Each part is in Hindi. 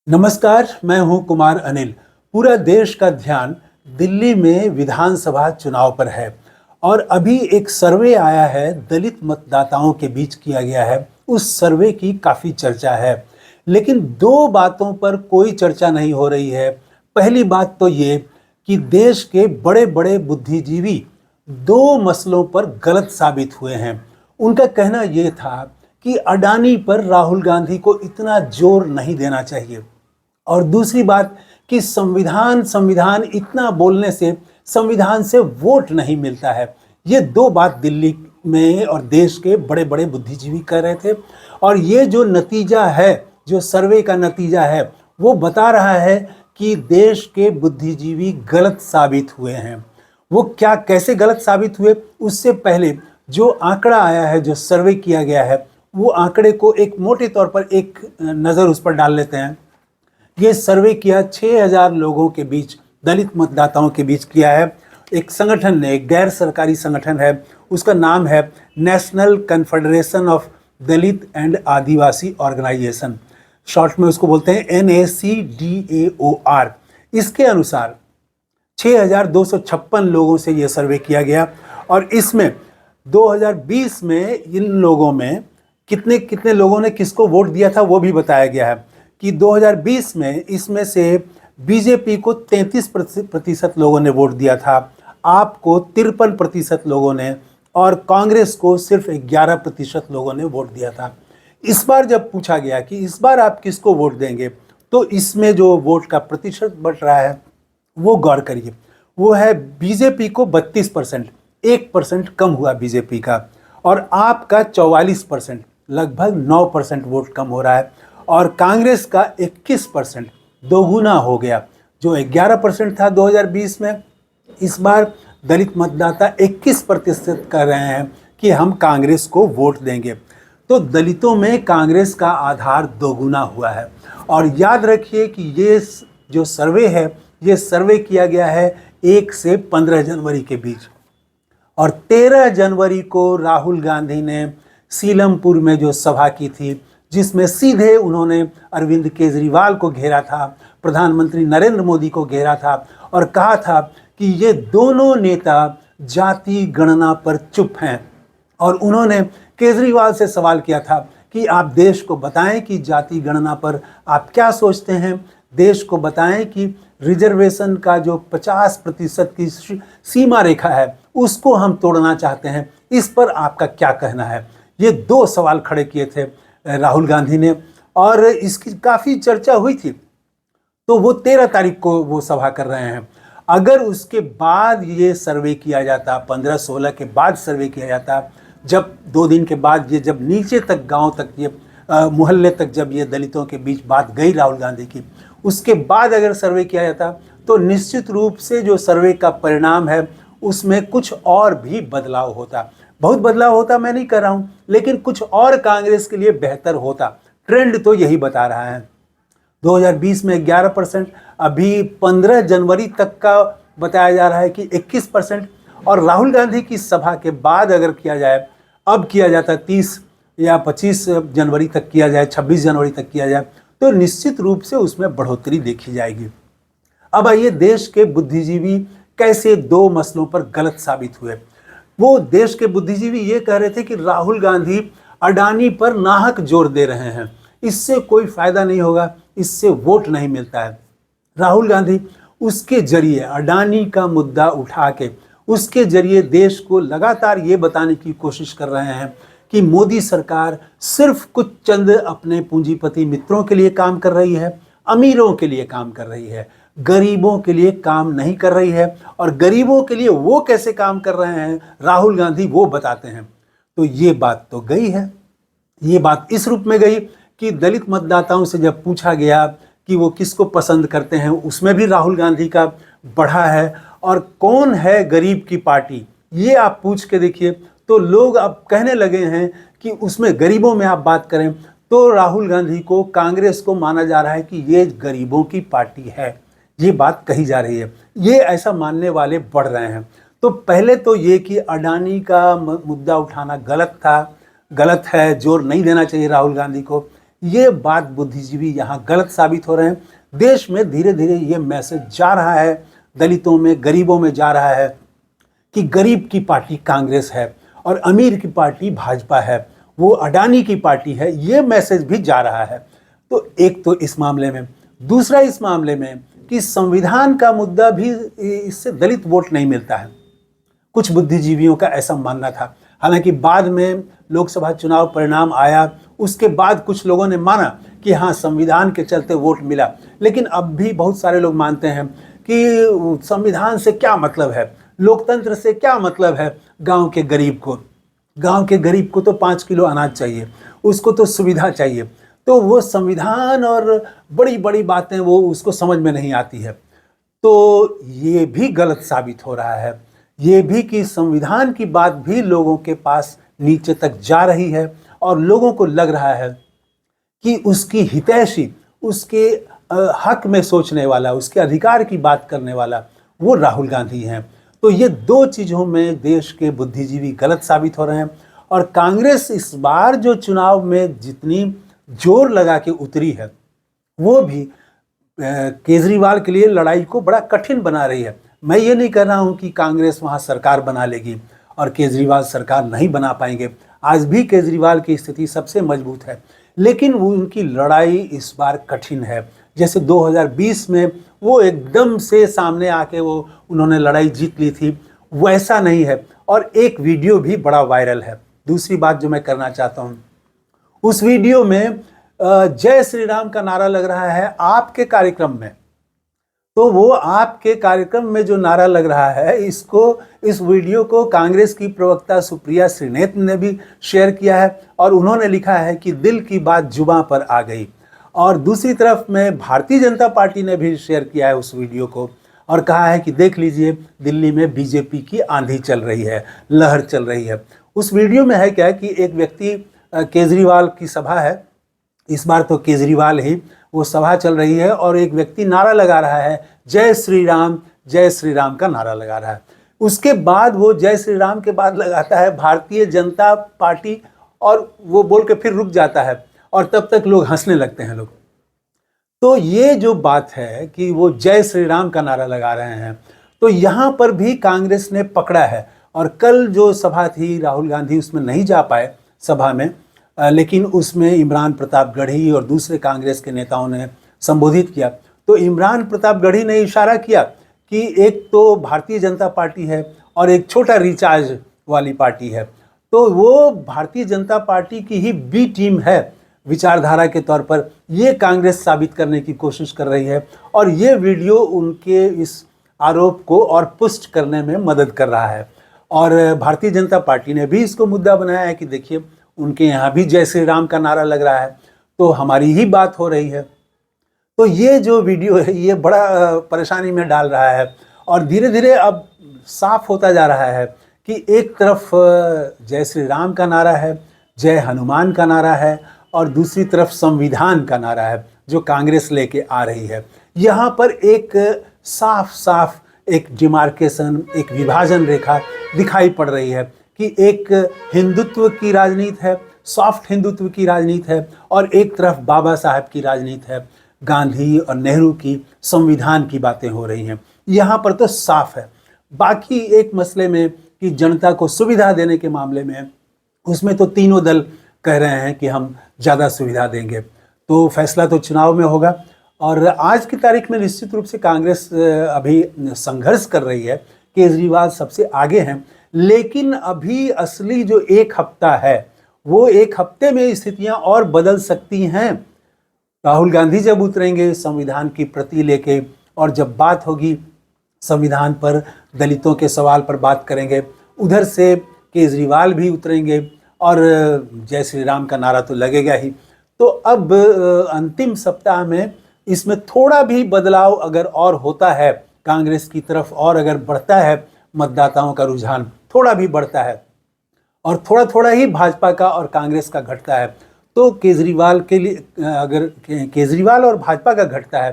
नमस्कार, मैं हूं कुमार अनिल। पूरा देश का ध्यान दिल्ली में विधानसभा चुनाव पर है और अभी एक सर्वे आया है, दलित मतदाताओं के बीच किया गया है। उस सर्वे की काफ़ी चर्चा है, लेकिन दो बातों पर कोई चर्चा नहीं हो रही है। पहली बात तो ये कि देश के बड़े बड़े बुद्धिजीवी दो मसलों पर गलत साबित हुए हैं। उनका कहना ये था कि अडानी पर राहुल गांधी को इतना जोर नहीं देना चाहिए, और दूसरी बात कि संविधान संविधान इतना बोलने से संविधान से वोट नहीं मिलता है। ये दो बात दिल्ली में और देश के बड़े बड़े बुद्धिजीवी कह रहे थे, और ये जो नतीजा है, जो सर्वे का नतीजा है, वो बता रहा है कि देश के बुद्धिजीवी गलत साबित हुए हैं। वो क्या, कैसे गलत साबित हुए, उससे पहले जो आंकड़ा आया है, जो सर्वे किया गया है, वो आंकड़े को एक मोटे तौर पर एक नज़र उस पर डाल लेते हैं। ये सर्वे किया 6000 लोगों के बीच, दलित मतदाताओं के बीच किया है। एक संगठन ने, एक गैर सरकारी संगठन है, उसका नाम है national confederation of Dalit and Adivasi organisation, short में उसको बोलते हैं NACDAOR। इसके अनुसार 6256 लोगों से ये सर्वे किया गया, और इसमें 2020 में इन लोगों में कितने कितने लोगों ने किसको वोट दिया था वो भी बताया गया है कि 2020 में इसमें से बीजेपी को 33% लोगों ने वोट दिया था, आप को 53% लोगों ने, और कांग्रेस को सिर्फ 11% लोगों ने वोट दिया था। इस बार जब पूछा गया कि इस बार आप किसको वोट देंगे, तो इसमें जो वोट का प्रतिशत बढ़ रहा है वो गौर करिए, वो है बीजेपी को 32%, 1% कम हुआ बीजेपी का, और आपका 44%, लगभग 9% वोट कम हो रहा है, और कांग्रेस का 21%, दोगुना हो गया। जो 11% था 2020 में, इस बार दलित मतदाता 21% कह रहे हैं कि हम कांग्रेस को वोट देंगे। तो दलितों में कांग्रेस का आधार दोगुना हुआ है। और याद रखिए कि ये जो सर्वे है, ये सर्वे किया गया है 1 से 15 जनवरी के बीच, और 13 जनवरी को राहुल गांधी ने सीलमपुर में जो सभा की थी, जिसमें सीधे उन्होंने अरविंद केजरीवाल को घेरा था, प्रधानमंत्री नरेंद्र मोदी को घेरा था, और कहा था कि ये दोनों नेता जाति गणना पर चुप हैं। और उन्होंने केजरीवाल से सवाल किया था कि आप देश को बताएं कि जाति गणना पर आप क्या सोचते हैं, देश को बताएं कि रिजर्वेशन का जो 50% की सीमा रेखा है उसको हम तोड़ना चाहते हैं, इस पर आपका क्या कहना है। ये दो सवाल खड़े किए थे राहुल गांधी ने, और इसकी काफ़ी चर्चा हुई थी। तो वो 13 तारीख को वो सभा कर रहे हैं। अगर उसके बाद ये सर्वे किया जाता, 15-16 के बाद सर्वे किया जाता, जब 2 दिन के बाद ये, जब नीचे तक, गांव तक, ये मोहल्ले तक जब ये दलितों के बीच बात गई राहुल गांधी की, उसके बाद अगर सर्वे किया जाता, तो निश्चित रूप से जो सर्वे का परिणाम है उसमें कुछ और भी बदलाव होता। बहुत बदलाव होता मैं नहीं कर रहा हूँ, लेकिन कुछ और कांग्रेस के लिए बेहतर होता। ट्रेंड तो यही बता रहा है। 2020 में 11%, अभी 15 जनवरी तक का बताया जा रहा है कि 21%, और राहुल गांधी की सभा के बाद अगर किया जाए, अब किया जाता 30 या 25 जनवरी तक किया जाए, 26 जनवरी तक किया जाए, तो निश्चित रूप से उसमें बढ़ोतरी देखी जाएगी। अब आइए, देश के बुद्धिजीवी कैसे दो मसलों पर गलत साबित हुए। वो देश के बुद्धिजीवी ये कह रहे थे कि राहुल गांधी अडानी पर नाहक जोर दे रहे हैं, इससे कोई फायदा नहीं होगा, इससे वोट नहीं मिलता है। राहुल गांधी उसके जरिए, अडानी का मुद्दा उठा के, उसके जरिए देश को लगातार ये बताने की कोशिश कर रहे हैं कि मोदी सरकार सिर्फ कुछ चंद अपने पूंजीपति मित्रों के लिए काम कर रही है, अमीरों के लिए काम कर रही है, गरीबों के लिए काम नहीं कर रही है। और गरीबों के लिए वो कैसे काम कर रहे हैं राहुल गांधी, वो बताते हैं। तो ये बात तो गई है। ये बात इस रूप में गई कि दलित मतदाताओं से जब पूछा गया कि वो किसको पसंद करते हैं, उसमें भी राहुल गांधी का बढ़ा है। और कौन है गरीब की पार्टी, ये आप पूछ के देखिए, तो लोग अब कहने लगे हैं कि उसमें गरीबों में आप बात करें तो राहुल गांधी को, कांग्रेस को माना जा रहा है कि ये गरीबों की पार्टी है। ये बात कही जा रही है, ये ऐसा मानने वाले बढ़ रहे हैं। तो पहले तो ये कि अडानी का मुद्दा उठाना गलत था, गलत है, जोर नहीं देना चाहिए राहुल गांधी को, ये बात बुद्धिजीवी यहाँ गलत साबित हो रहे हैं। देश में धीरे धीरे ये मैसेज जा रहा है, दलितों में, गरीबों में जा रहा है कि गरीब की पार्टी कांग्रेस है और अमीर की पार्टी भाजपा है, वो अडानी की पार्टी है। ये मैसेज भी जा रहा है। तो एक तो इस मामले में, दूसरा इस मामले में कि संविधान का मुद्दा भी, इससे दलित वोट नहीं मिलता है। कुछ बुद्धिजीवियों का ऐसा मानना था। हालांकि बाद में लोकसभा चुनाव परिणाम आया, उसके बाद कुछ लोगों ने माना कि हाँ, संविधान के चलते वोट मिला। लेकिन अब भी बहुत सारे लोग मानते हैं कि संविधान से क्या मतलब है, लोकतंत्र से क्या मतलब है। गांव के गरीब को तो 5 किलो अनाज चाहिए, उसको तो सुविधा चाहिए। तो वो संविधान और बड़ी बड़ी बातें वो उसको समझ में नहीं आती है। तो ये भी गलत साबित हो रहा है, ये भी कि संविधान की बात भी लोगों के पास नीचे तक जा रही है और लोगों को लग रहा है कि उसकी हितैषी, उसके हक में सोचने वाला, उसके अधिकार की बात करने वाला वो राहुल गांधी हैं। तो ये दो चीज़ों में देश के बुद्धिजीवी गलत साबित हो रहे हैं। और कांग्रेस इस बार जो चुनाव में जितनी जोर लगा के उतरी है, वो भी केजरीवाल के लिए लड़ाई को बड़ा कठिन बना रही है। मैं ये नहीं कह रहा हूँ कि कांग्रेस वहाँ सरकार बना लेगी और केजरीवाल सरकार नहीं बना पाएंगे। आज भी केजरीवाल की स्थिति सबसे मजबूत है, लेकिन वो उनकी लड़ाई इस बार कठिन है। जैसे 2020 में वो एकदम से सामने आके उन्होंने लड़ाई जीत ली थी, वैसा नहीं है। और एक वीडियो भी बड़ा वायरल है। दूसरी बात जो मैं करना चाहता हूँ, उस वीडियो में जय श्री राम का नारा लग रहा है आपके कार्यक्रम में। तो वो आपके कार्यक्रम में जो नारा लग रहा है, इस वीडियो को कांग्रेस की प्रवक्ता सुप्रिया श्रीनेत ने भी शेयर किया है और उन्होंने लिखा है कि दिल की बात जुबां पर आ गई। और दूसरी तरफ में भारतीय जनता पार्टी ने भी शेयर किया है उस वीडियो को और कहा है कि देख लीजिए, दिल्ली में बीजेपी की आंधी चल रही है, लहर चल रही है। उस वीडियो में है क्या कि एक व्यक्ति, केजरीवाल की सभा है, इस बार तो केजरीवाल ही, वो सभा चल रही है और एक व्यक्ति नारा लगा रहा है जय श्री राम का नारा लगा रहा है। उसके बाद वो जय श्री राम के बाद लगाता है भारतीय जनता पार्टी और वो बोल के फिर रुक जाता है और तब तक लोग हंसने लगते हैं लोग। तो ये जो बात है कि वो जय श्री राम का नारा लगा रहे हैं, तो यहाँ पर भी कांग्रेस ने पकड़ा है। और कल जो सभा थी, राहुल गांधी उसमें नहीं जा पाए सभा में, लेकिन उसमें इमरान प्रतापगढ़ी और दूसरे कांग्रेस के नेताओं ने संबोधित किया। तो इमरान प्रतापगढ़ी ने इशारा किया कि एक तो भारतीय जनता पार्टी है और एक छोटा रिचार्ज वाली पार्टी है, तो वो भारतीय जनता पार्टी की ही बी टीम है विचारधारा के तौर पर। ये कांग्रेस साबित करने की कोशिश कर रही है और ये वीडियो उनके इस आरोप को और पुष्ट करने में मदद कर रहा है। और भारतीय जनता पार्टी ने भी इसको मुद्दा बनाया है कि देखिए, उनके यहाँ भी जय श्री राम का नारा लग रहा है, तो हमारी ही बात हो रही है। तो ये जो वीडियो है, ये बड़ा परेशानी में डाल रहा है और धीरे धीरे अब साफ होता जा रहा है कि एक तरफ जय श्री राम का नारा है, जय हनुमान का नारा है और दूसरी तरफ संविधान का नारा है जो कांग्रेस लेके आ रही है। यहाँ पर एक साफ साफ एक डिमार्केशन, एक विभाजन रेखा दिखाई पड़ रही है कि एक हिंदुत्व की राजनीति है, सॉफ्ट हिंदुत्व की राजनीति है, और एक तरफ बाबा साहब की राजनीति है, गांधी और नेहरू की संविधान की बातें हो रही हैं। यहाँ पर तो साफ है। बाकी एक मसले में कि जनता को सुविधा देने के मामले में, उसमें तो तीनों दल कह रहे हैं कि हम ज़्यादा सुविधा देंगे। तो फैसला तो चुनाव में होगा। और आज की तारीख में निश्चित रूप से कांग्रेस अभी संघर्ष कर रही है, केजरीवाल सबसे आगे हैं, लेकिन अभी असली जो एक हफ्ता है, वो एक हफ्ते में स्थितियां और बदल सकती हैं। राहुल गांधी जब उतरेंगे संविधान की प्रति लेके, और जब बात होगी संविधान पर, दलितों के सवाल पर बात करेंगे, उधर से केजरीवाल भी उतरेंगे और जय श्री राम का नारा तो लगेगा ही। तो अब अंतिम सप्ताह में इसमें थोड़ा भी बदलाव अगर और होता है कांग्रेस की तरफ, और अगर बढ़ता है मतदाताओं का रुझान, थोड़ा भी बढ़ता है और थोड़ा थोड़ा ही भाजपा का और कांग्रेस का घटता है, तो केजरीवाल के लिए, अगर केजरीवाल और भाजपा का घटता है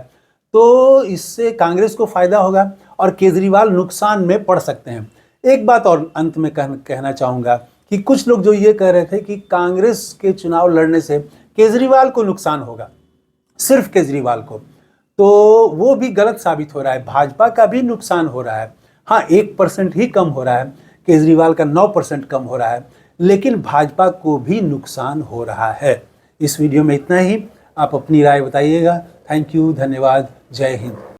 तो इससे कांग्रेस को फ़ायदा होगा और केजरीवाल नुकसान में पड़ सकते हैं। एक बात और अंत में कहना चाहूँगा कि कुछ लोग जो ये कह रहे थे कि कांग्रेस के चुनाव लड़ने से केजरीवाल को नुकसान होगा, सिर्फ केजरीवाल को, तो वो भी गलत साबित हो रहा है। भाजपा का भी नुकसान हो रहा है। हाँ, 1% ही कम हो रहा है, केजरीवाल का 9% कम हो रहा है, लेकिन भाजपा को भी नुकसान हो रहा है। इस वीडियो में इतना ही। आप अपनी राय बताइएगा। थैंक यू, धन्यवाद, जय हिंद।